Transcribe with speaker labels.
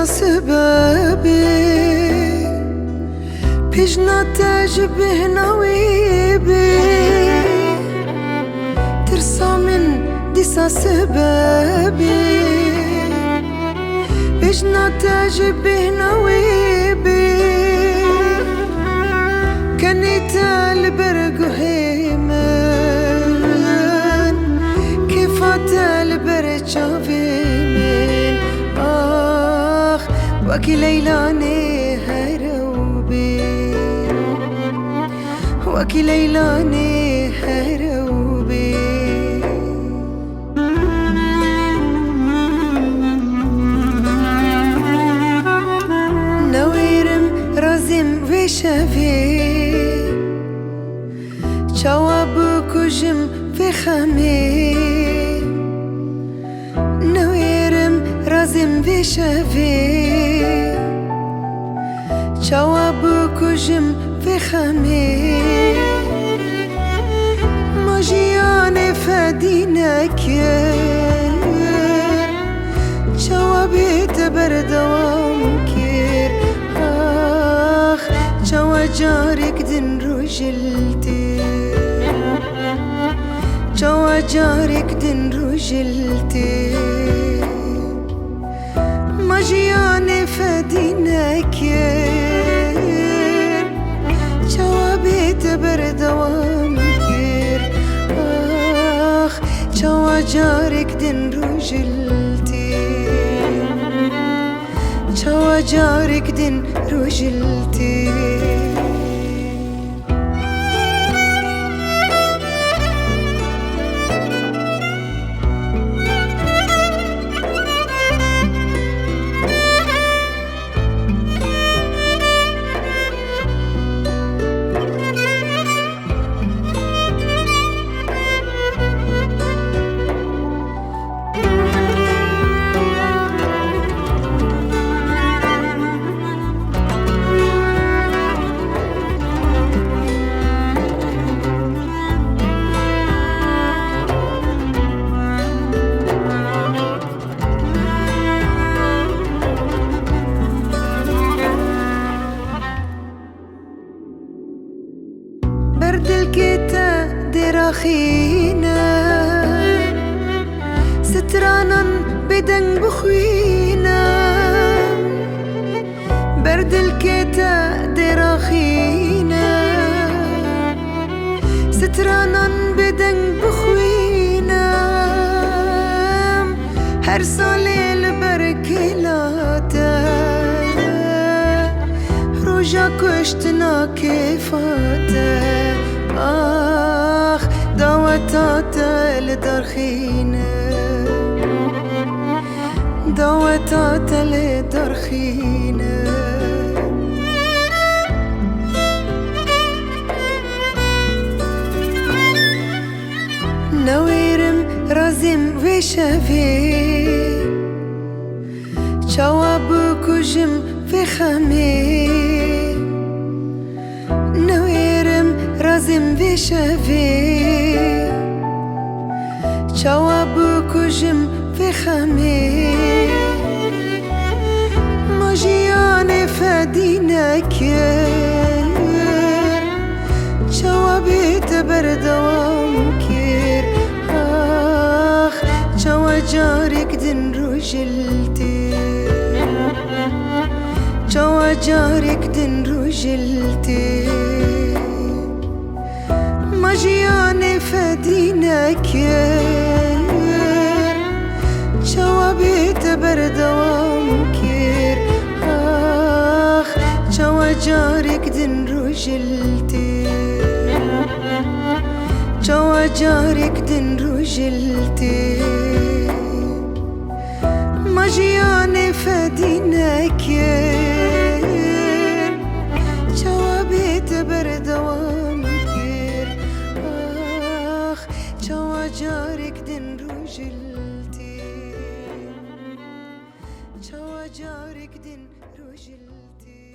Speaker 1: دیسا سببی پیشنا تجبه نوی بی ترسا من دیسا سببی پیشنا تجبه نوی بی کنیت البرگوهی من کفات البرچاوی من آخ وکی لیلانی هروبی وکی لیلانی هروبی نویرم رازم وشوی چاوا بکوشم في خمي نويرم رازم في شافي چاوا بکوشم في خمي ماجياني فدينا كير چاوا بيت بردوام كير آخ چاوا جارك دن رجلتي چاوا جارك دن رجلتي ماجياني فدينا كير چاوا بيت بردوام كير آخ چاوا جارك دن رجلتي چاوا جارك دن رجلتي برد الكتا دراخينا سترانا بدن بخوينا برد الكتا دراخينا سترانا بدن بخوينا هر صالي البركلاتا روجا كشتنا كيفاتا آخ دعوتات لدرخينا دعوتات لدرخينا نويرم رازم وشافي چاوا بکوشم في خمي نويرم رازم وشافي چاوا بکوشم في خمي ماجياني فدينا كير چاوا بيت بردوام كير آخ چاوا جارك دن رجلتي چاوا جارك دن رجلتي ماجياني فدينا كير چاوا بيت بردوام كير آخ چاوا جارك دن رجلتي چاوا جارك دن رجلتي ماجياني فدينا كير چاوا بيت بردوام كير آخ چاوا جارك دن رجلتي چاوا جارك دن رجلتي